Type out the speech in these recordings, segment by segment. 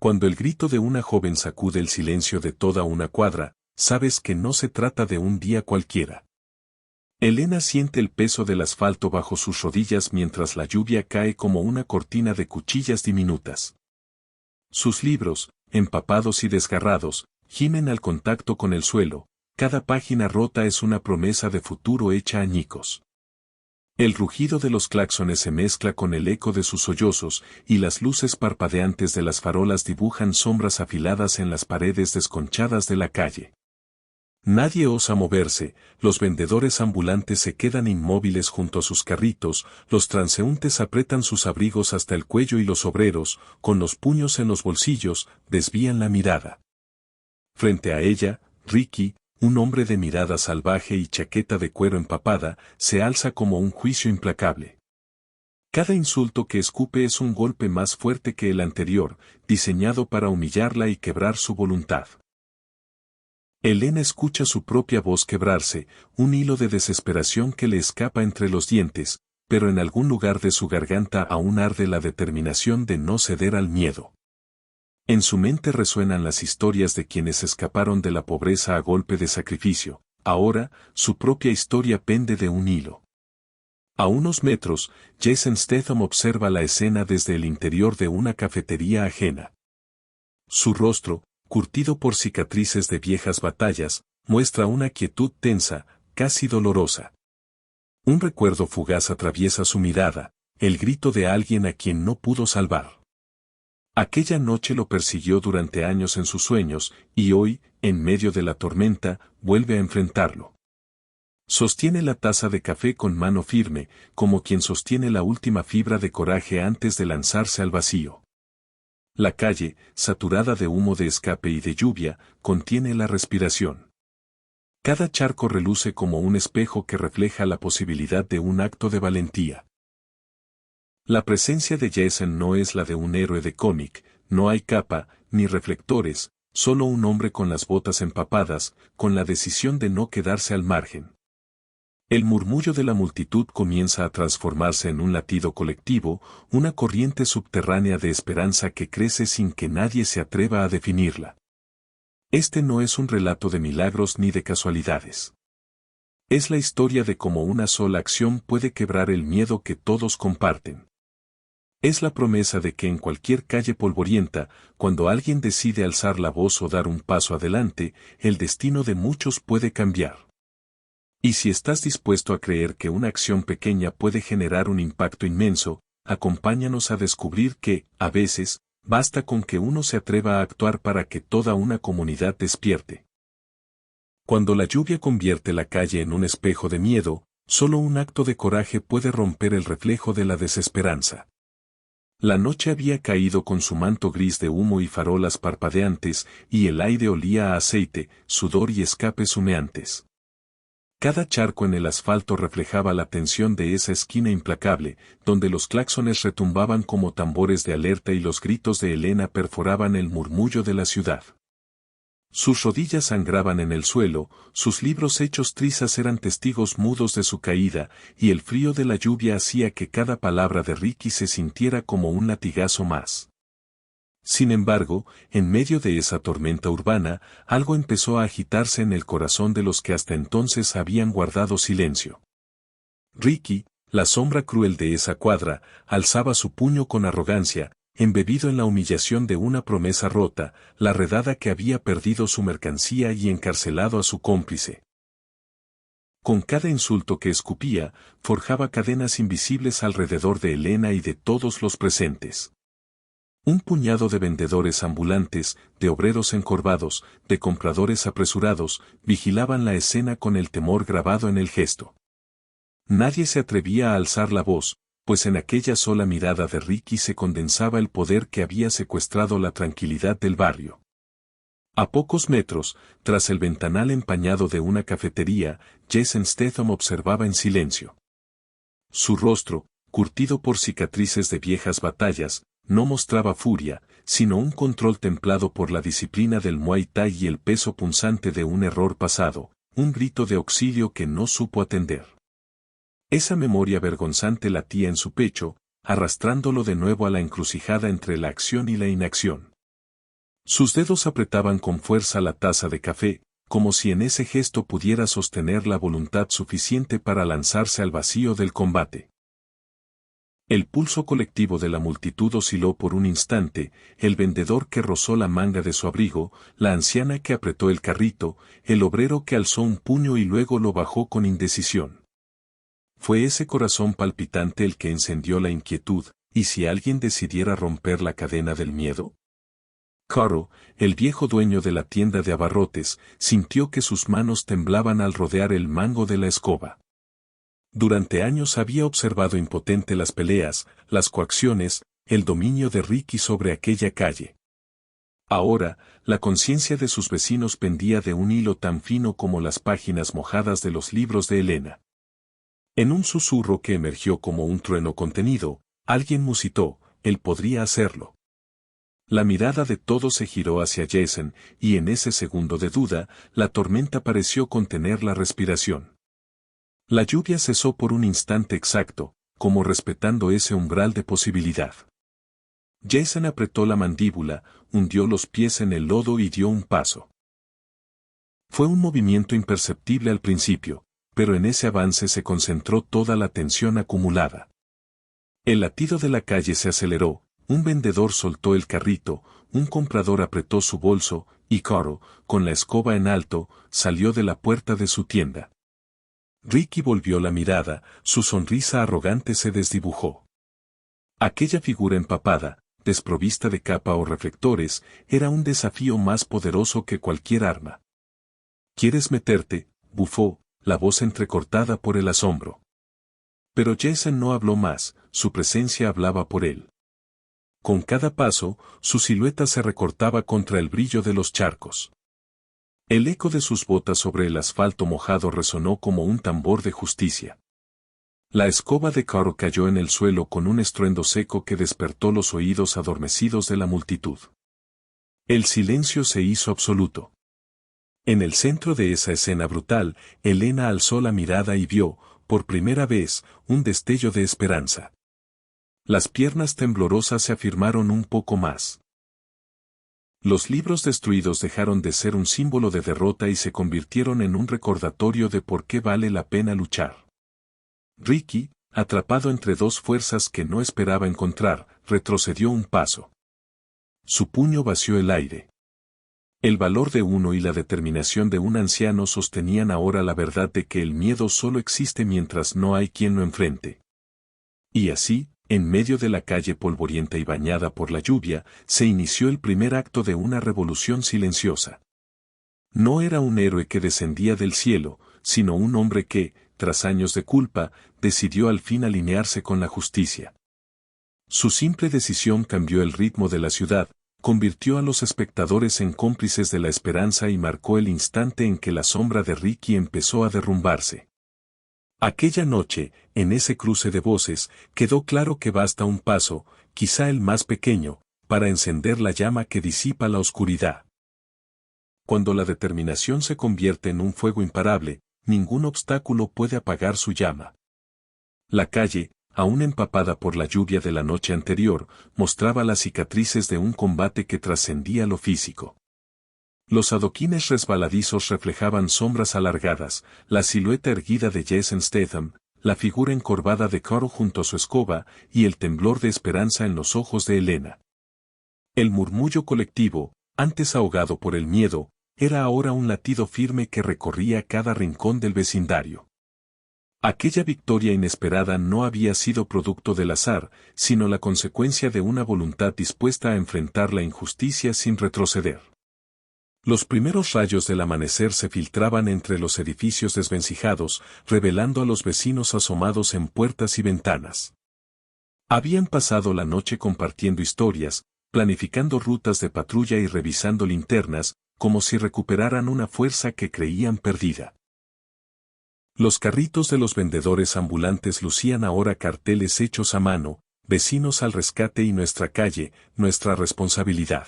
Cuando el grito de una joven sacude el silencio de toda una cuadra, sabes que no se trata de un día cualquiera. Elena siente el peso del asfalto bajo sus rodillas mientras la lluvia cae como una cortina de cuchillas diminutas. Sus libros, empapados y desgarrados, gimen al contacto con el suelo, cada página rota es una promesa de futuro hecha añicos. El rugido de los claxones se mezcla con el eco de sus sollozos y las luces parpadeantes de las farolas dibujan sombras afiladas en las paredes desconchadas de la calle. Nadie osa moverse, los vendedores ambulantes se quedan inmóviles junto a sus carritos, los transeúntes apretan sus abrigos hasta el cuello y los obreros, con los puños en los bolsillos, desvían la mirada. Frente a ella, Ricky, un hombre de mirada salvaje y chaqueta de cuero empapada, se alza como un juicio implacable. Cada insulto que escupe es un golpe más fuerte que el anterior, diseñado para humillarla y quebrar su voluntad. Elena escucha su propia voz quebrarse, un hilo de desesperación que le escapa entre los dientes, pero en algún lugar de su garganta aún arde la determinación de no ceder al miedo. En su mente resuenan las historias de quienes escaparon de la pobreza a golpe de sacrificio, ahora, su propia historia pende de un hilo. A unos metros, Jason Statham observa la escena desde el interior de una cafetería ajena. Su rostro, curtido por cicatrices de viejas batallas, muestra una quietud tensa, casi dolorosa. Un recuerdo fugaz atraviesa su mirada, el grito de alguien a quien no pudo salvar. Aquella noche lo persiguió durante años en sus sueños, y hoy, en medio de la tormenta, vuelve a enfrentarlo. Sostiene la taza de café con mano firme, como quien sostiene la última fibra de coraje antes de lanzarse al vacío. La calle, saturada de humo de escape y de lluvia, contiene la respiración. Cada charco reluce como un espejo que refleja la posibilidad de un acto de valentía. La presencia de Jason no es la de un héroe de cómic, no hay capa, ni reflectores, solo un hombre con las botas empapadas, con la decisión de no quedarse al margen. El murmullo de la multitud comienza a transformarse en un latido colectivo, una corriente subterránea de esperanza que crece sin que nadie se atreva a definirla. Este no es un relato de milagros ni de casualidades. Es la historia de cómo una sola acción puede quebrar el miedo que todos comparten. Es la promesa de que en cualquier calle polvorienta, cuando alguien decide alzar la voz o dar un paso adelante, el destino de muchos puede cambiar. Y si estás dispuesto a creer que una acción pequeña puede generar un impacto inmenso, acompáñanos a descubrir que, a veces, basta con que uno se atreva a actuar para que toda una comunidad despierte. Cuando la lluvia convierte la calle en un espejo de miedo, solo un acto de coraje puede romper el reflejo de la desesperanza. La noche había caído con su manto gris de humo y farolas parpadeantes, y el aire olía a aceite, sudor y escapes humeantes. Cada charco en el asfalto reflejaba la tensión de esa esquina implacable, donde los claxones retumbaban como tambores de alerta y los gritos de Elena perforaban el murmullo de la ciudad. Sus rodillas sangraban en el suelo, sus libros hechos trizas eran testigos mudos de su caída, y el frío de la lluvia hacía que cada palabra de Ricky se sintiera como un latigazo más. Sin embargo, en medio de esa tormenta urbana, algo empezó a agitarse en el corazón de los que hasta entonces habían guardado silencio. Ricky, la sombra cruel de esa cuadra, alzaba su puño con arrogancia, embebido en la humillación de una promesa rota, la redada que había perdido su mercancía y encarcelado a su cómplice. Con cada insulto que escupía, forjaba cadenas invisibles alrededor de Elena y de todos los presentes. Un puñado de vendedores ambulantes, de obreros encorvados, de compradores apresurados, vigilaban la escena con el temor grabado en el gesto. Nadie se atrevía a alzar la voz, pues en aquella sola mirada de Ricky se condensaba el poder que había secuestrado la tranquilidad del barrio. A pocos metros, tras el ventanal empañado de una cafetería, Jason Statham observaba en silencio. Su rostro, curtido por cicatrices de viejas batallas, no mostraba furia, sino un control templado por la disciplina del Muay Thai y el peso punzante de un error pasado, un grito de auxilio que no supo atender. Esa memoria vergonzante latía en su pecho, arrastrándolo de nuevo a la encrucijada entre la acción y la inacción. Sus dedos apretaban con fuerza la taza de café, como si en ese gesto pudiera sostener la voluntad suficiente para lanzarse al vacío del combate. El pulso colectivo de la multitud osciló por un instante, el vendedor que rozó la manga de su abrigo, la anciana que apretó el carrito, el obrero que alzó un puño y luego lo bajó con indecisión. Fue ese corazón palpitante el que encendió la inquietud, ¿y si alguien decidiera romper la cadena del miedo? Caro, el viejo dueño de la tienda de abarrotes, sintió que sus manos temblaban al rodear el mango de la escoba. Durante años había observado impotente las peleas, las coacciones, el dominio de Ricky sobre aquella calle. Ahora, la conciencia de sus vecinos pendía de un hilo tan fino como las páginas mojadas de los libros de Elena. En un susurro que emergió como un trueno contenido, alguien musitó, él podría hacerlo. La mirada de todos se giró hacia Jason, y en ese segundo de duda, la tormenta pareció contener la respiración. La lluvia cesó por un instante exacto, como respetando ese umbral de posibilidad. Jason apretó la mandíbula, hundió los pies en el lodo y dio un paso. Fue un movimiento imperceptible al principio, pero en ese avance se concentró toda la tensión acumulada. El latido de la calle se aceleró, un vendedor soltó el carrito, un comprador apretó su bolso, y Caro, con la escoba en alto, salió de la puerta de su tienda. Ricky volvió la mirada, su sonrisa arrogante se desdibujó. Aquella figura empapada, desprovista de capa o reflectores, era un desafío más poderoso que cualquier arma. ¿Quieres meterte?, bufó, la voz entrecortada por el asombro. Pero Jason no habló más, su presencia hablaba por él. Con cada paso, su silueta se recortaba contra el brillo de los charcos. El eco de sus botas sobre el asfalto mojado resonó como un tambor de justicia. La escoba de Caro cayó en el suelo con un estruendo seco que despertó los oídos adormecidos de la multitud. El silencio se hizo absoluto. En el centro de esa escena brutal, Elena alzó la mirada y vio, por primera vez, un destello de esperanza. Las piernas temblorosas se afirmaron un poco más. Los libros destruidos dejaron de ser un símbolo de derrota y se convirtieron en un recordatorio de por qué vale la pena luchar. Ricky, atrapado entre dos fuerzas que no esperaba encontrar, retrocedió un paso. Su puño vació el aire. El valor de uno y la determinación de un anciano sostenían ahora la verdad de que el miedo solo existe mientras no hay quien lo enfrente. Y así, en medio de la calle polvorienta y bañada por la lluvia, se inició el primer acto de una revolución silenciosa. No era un héroe que descendía del cielo, sino un hombre que, tras años de culpa, decidió al fin alinearse con la justicia. Su simple decisión cambió el ritmo de la ciudad, convirtió a los espectadores en cómplices de la esperanza y marcó el instante en que la sombra de Ricky empezó a derrumbarse. Aquella noche, en ese cruce de voces, quedó claro que basta un paso, quizá el más pequeño, para encender la llama que disipa la oscuridad. Cuando la determinación se convierte en un fuego imparable, ningún obstáculo puede apagar su llama. La calle, aún empapada por la lluvia de la noche anterior, mostraba las cicatrices de un combate que trascendía lo físico. Los adoquines resbaladizos reflejaban sombras alargadas, la silueta erguida de Jason Statham, la figura encorvada de Caro junto a su escoba y el temblor de esperanza en los ojos de Elena. El murmullo colectivo, antes ahogado por el miedo, era ahora un latido firme que recorría cada rincón del vecindario. Aquella victoria inesperada no había sido producto del azar, sino la consecuencia de una voluntad dispuesta a enfrentar la injusticia sin retroceder. Los primeros rayos del amanecer se filtraban entre los edificios desvencijados, revelando a los vecinos asomados en puertas y ventanas. Habían pasado la noche compartiendo historias, planificando rutas de patrulla y revisando linternas, como si recuperaran una fuerza que creían perdida. Los carritos de los vendedores ambulantes lucían ahora carteles hechos a mano, vecinos al rescate y nuestra calle, nuestra responsabilidad.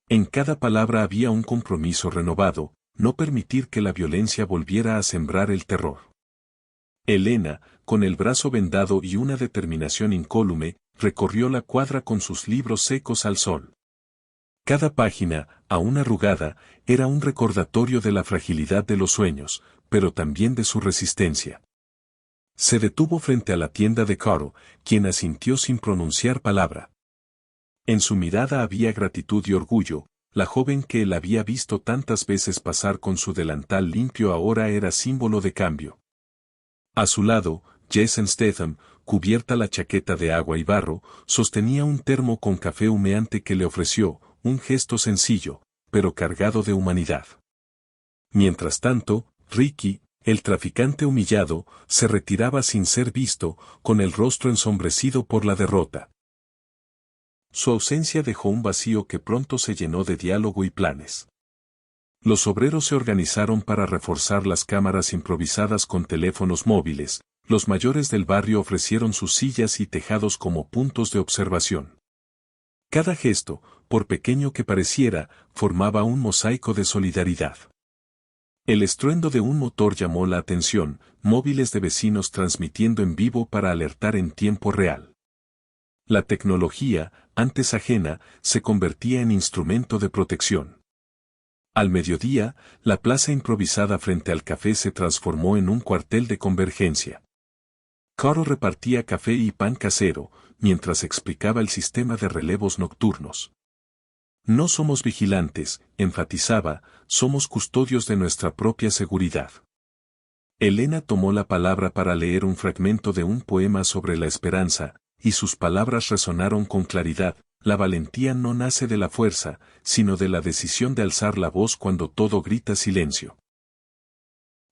En cada palabra había un compromiso renovado, no permitir que la violencia volviera a sembrar el terror. Elena, con el brazo vendado y una determinación incólume, recorrió la cuadra con sus libros secos al sol. Cada página, aún arrugada, era un recordatorio de la fragilidad de los sueños, pero también de su resistencia. Se detuvo frente a la tienda de Caro, quien asintió sin pronunciar palabra. En su mirada había gratitud y orgullo. La joven que él había visto tantas veces pasar con su delantal limpio ahora era símbolo de cambio. A su lado, Jason Statham, cubierta la chaqueta de agua y barro, sostenía un termo con café humeante que le ofreció, un gesto sencillo, pero cargado de humanidad. Mientras tanto, Ricky, el traficante humillado, se retiraba sin ser visto, con el rostro ensombrecido por la derrota. Su ausencia dejó un vacío que pronto se llenó de diálogo y planes. Los obreros se organizaron para reforzar las cámaras improvisadas con teléfonos móviles. Los mayores del barrio ofrecieron sus sillas y tejados como puntos de observación. Cada gesto, por pequeño que pareciera, formaba un mosaico de solidaridad. El estruendo de un motor llamó la atención, móviles de vecinos transmitiendo en vivo para alertar en tiempo real. La tecnología, antes ajena, se convertía en instrumento de protección. Al mediodía, la plaza improvisada frente al café se transformó en un cuartel de convergencia. Caro repartía café y pan casero, mientras explicaba el sistema de relevos nocturnos. No somos vigilantes, enfatizaba, somos custodios de nuestra propia seguridad. Elena tomó la palabra para leer un fragmento de un poema sobre la esperanza, y sus palabras resonaron con claridad. La valentía no nace de la fuerza, sino de la decisión de alzar la voz cuando todo grita silencio.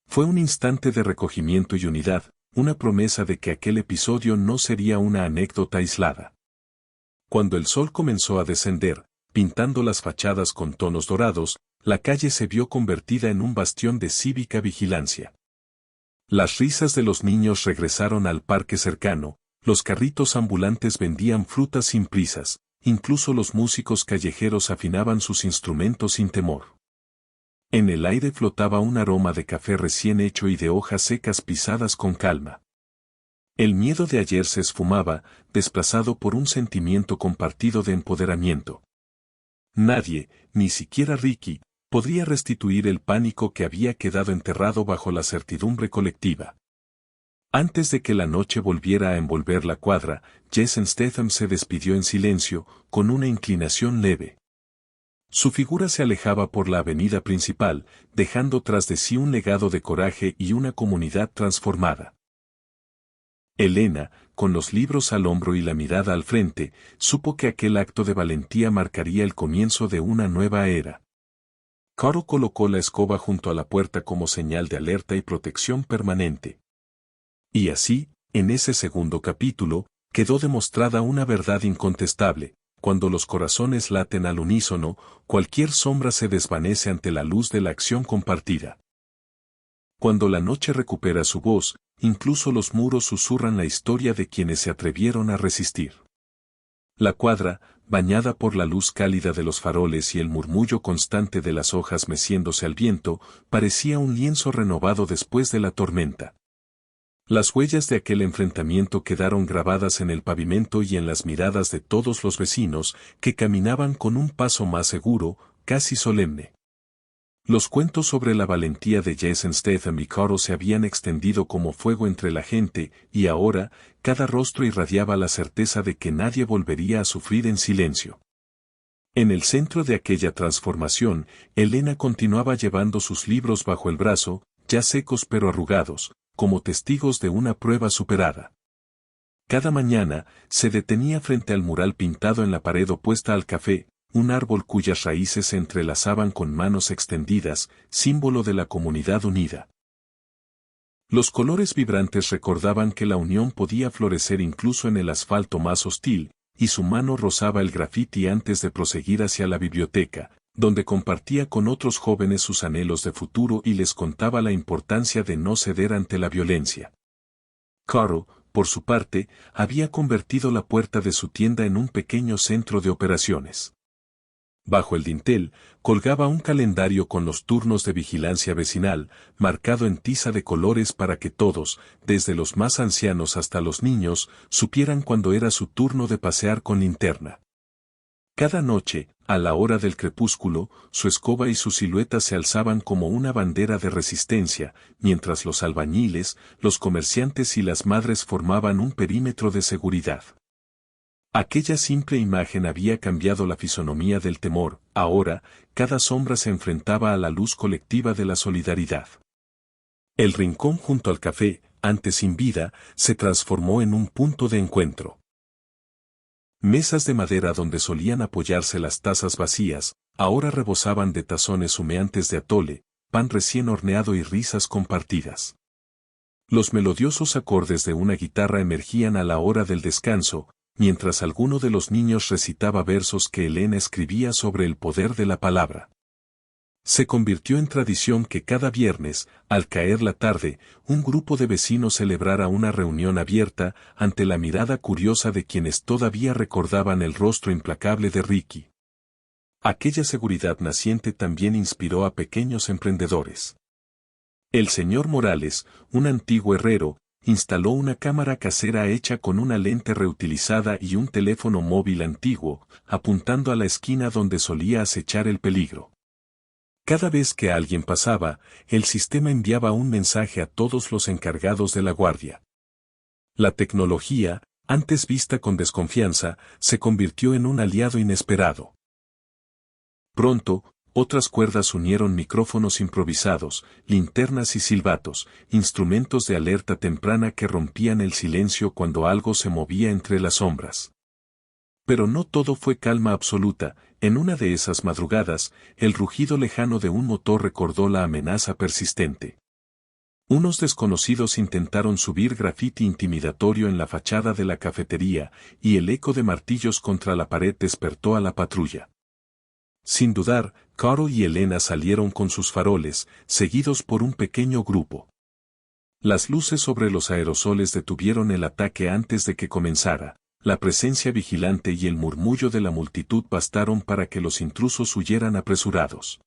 Fue un instante de recogimiento y unidad, una promesa de que aquel episodio no sería una anécdota aislada. Cuando el sol comenzó a descender, pintando las fachadas con tonos dorados, la calle se vio convertida en un bastión de cívica vigilancia. Las risas de los niños regresaron al parque cercano, los carritos ambulantes vendían frutas sin prisas, incluso los músicos callejeros afinaban sus instrumentos sin temor. En el aire flotaba un aroma de café recién hecho y de hojas secas pisadas con calma. El miedo de ayer se esfumaba, desplazado por un sentimiento compartido de empoderamiento. Nadie, ni siquiera Ricky, podría restituir el pánico que había quedado enterrado bajo la certidumbre colectiva. Antes de que la noche volviera a envolver la cuadra, Jason Statham se despidió en silencio, con una inclinación leve. Su figura se alejaba por la avenida principal, dejando tras de sí un legado de coraje y una comunidad transformada. Elena, con los libros al hombro y la mirada al frente, supo que aquel acto de valentía marcaría el comienzo de una nueva era. Caro colocó la escoba junto a la puerta como señal de alerta y protección permanente. Y así, en ese segundo capítulo, quedó demostrada una verdad incontestable: cuando los corazones laten al unísono, cualquier sombra se desvanece ante la luz de la acción compartida. Cuando la noche recupera su voz, incluso los muros susurran la historia de quienes se atrevieron a resistir. La cuadra, bañada por la luz cálida de los faroles y el murmullo constante de las hojas meciéndose al viento, parecía un lienzo renovado después de la tormenta. Las huellas de aquel enfrentamiento quedaron grabadas en el pavimento y en las miradas de todos los vecinos, que caminaban con un paso más seguro, casi solemne. Los cuentos sobre la valentía de Jason Statham y Caro se habían extendido como fuego entre la gente, y ahora, cada rostro irradiaba la certeza de que nadie volvería a sufrir en silencio. En el centro de aquella transformación, Elena continuaba llevando sus libros bajo el brazo, ya secos pero arrugados, como testigos de una prueba superada. Cada mañana, se detenía frente al mural pintado en la pared opuesta al café, un árbol cuyas raíces se entrelazaban con manos extendidas, símbolo de la comunidad unida. Los colores vibrantes recordaban que la unión podía florecer incluso en el asfalto más hostil, y su mano rozaba el grafiti antes de proseguir hacia la biblioteca, donde compartía con otros jóvenes sus anhelos de futuro y les contaba la importancia de no ceder ante la violencia. Caro, por su parte, había convertido la puerta de su tienda en un pequeño centro de operaciones. Bajo el dintel, colgaba un calendario con los turnos de vigilancia vecinal, marcado en tiza de colores para que todos, desde los más ancianos hasta los niños, supieran cuándo era su turno de pasear con linterna. Cada noche, a la hora del crepúsculo, su escoba y su silueta se alzaban como una bandera de resistencia, mientras los albañiles, los comerciantes y las madres formaban un perímetro de seguridad. Aquella simple imagen había cambiado la fisonomía del temor, ahora, cada sombra se enfrentaba a la luz colectiva de la solidaridad. El rincón junto al café, antes sin vida, se transformó en un punto de encuentro. Mesas de madera donde solían apoyarse las tazas vacías, ahora rebosaban de tazones humeantes de atole, pan recién horneado y risas compartidas. Los melodiosos acordes de una guitarra emergían a la hora del descanso, mientras alguno de los niños recitaba versos que Elena escribía sobre el poder de la palabra. Se convirtió en tradición que cada viernes, al caer la tarde, un grupo de vecinos celebrara una reunión abierta ante la mirada curiosa de quienes todavía recordaban el rostro implacable de Ricky. Aquella seguridad naciente también inspiró a pequeños emprendedores. El señor Morales, un antiguo herrero, instaló una cámara casera hecha con una lente reutilizada y un teléfono móvil antiguo, apuntando a la esquina donde solía acechar el peligro. Cada vez que alguien pasaba, el sistema enviaba un mensaje a todos los encargados de la guardia. La tecnología, antes vista con desconfianza, se convirtió en un aliado inesperado. Pronto, otras cuerdas unieron micrófonos improvisados, linternas y silbatos, instrumentos de alerta temprana que rompían el silencio cuando algo se movía entre las sombras. Pero no todo fue calma absoluta. En una de esas madrugadas, el rugido lejano de un motor recordó la amenaza persistente. Unos desconocidos intentaron subir grafiti intimidatorio en la fachada de la cafetería, y el eco de martillos contra la pared despertó a la patrulla. Sin dudar, Carl y Elena salieron con sus faroles, seguidos por un pequeño grupo. Las luces sobre los aerosoles detuvieron el ataque antes de que comenzara. La presencia vigilante y el murmullo de la multitud bastaron para que los intrusos huyeran apresurados.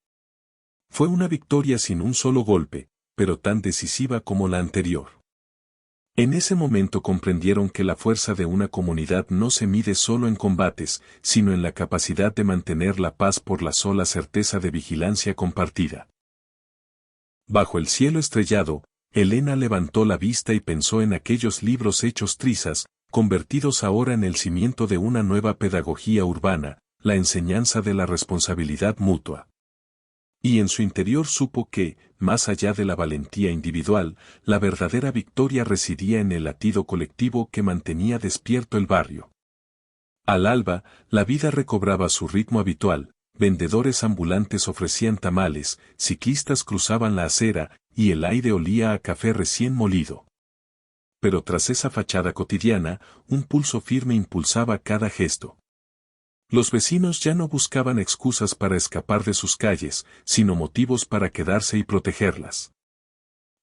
Fue una victoria sin un solo golpe, pero tan decisiva como la anterior. En ese momento comprendieron que la fuerza de una comunidad no se mide solo en combates, sino en la capacidad de mantener la paz por la sola certeza de vigilancia compartida. Bajo el cielo estrellado, Elena levantó la vista y pensó en aquellos libros hechos trizas, convertidos ahora en el cimiento de una nueva pedagogía urbana, la enseñanza de la responsabilidad mutua. Y en su interior supo que, más allá de la valentía individual, la verdadera victoria residía en el latido colectivo que mantenía despierto el barrio. Al alba, la vida recobraba su ritmo habitual, vendedores ambulantes ofrecían tamales, ciclistas cruzaban la acera, y el aire olía a café recién molido. Pero tras esa fachada cotidiana, un pulso firme impulsaba cada gesto. Los vecinos ya no buscaban excusas para escapar de sus calles, sino motivos para quedarse y protegerlas.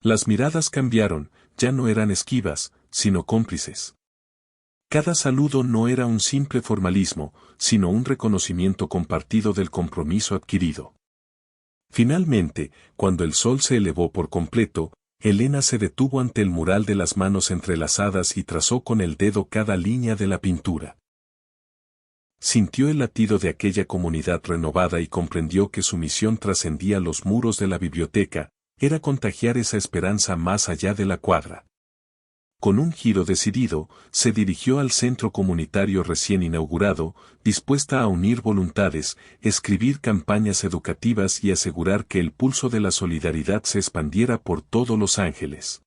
Las miradas cambiaron, ya no eran esquivas, sino cómplices. Cada saludo no era un simple formalismo, sino un reconocimiento compartido del compromiso adquirido. Finalmente, cuando el sol se elevó por completo, Elena se detuvo ante el mural de las manos entrelazadas y trazó con el dedo cada línea de la pintura. Sintió el latido de aquella comunidad renovada y comprendió que su misión trascendía los muros de la biblioteca, era contagiar esa esperanza más allá de la cuadra. Con un giro decidido, se dirigió al centro comunitario recién inaugurado, dispuesta a unir voluntades, escribir campañas educativas y asegurar que el pulso de la solidaridad se expandiera por todos Los Ángeles.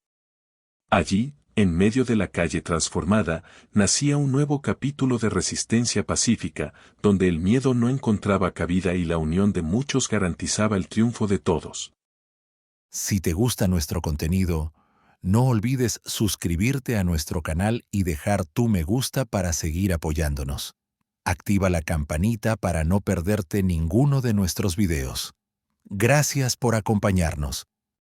Allí, en medio de la calle transformada, nacía un nuevo capítulo de resistencia pacífica, donde el miedo no encontraba cabida y la unión de muchos garantizaba el triunfo de todos. Si te gusta nuestro contenido, no olvides suscribirte a nuestro canal y dejar tu me gusta para seguir apoyándonos. Activa la campanita para no perderte ninguno de nuestros videos. Gracias por acompañarnos.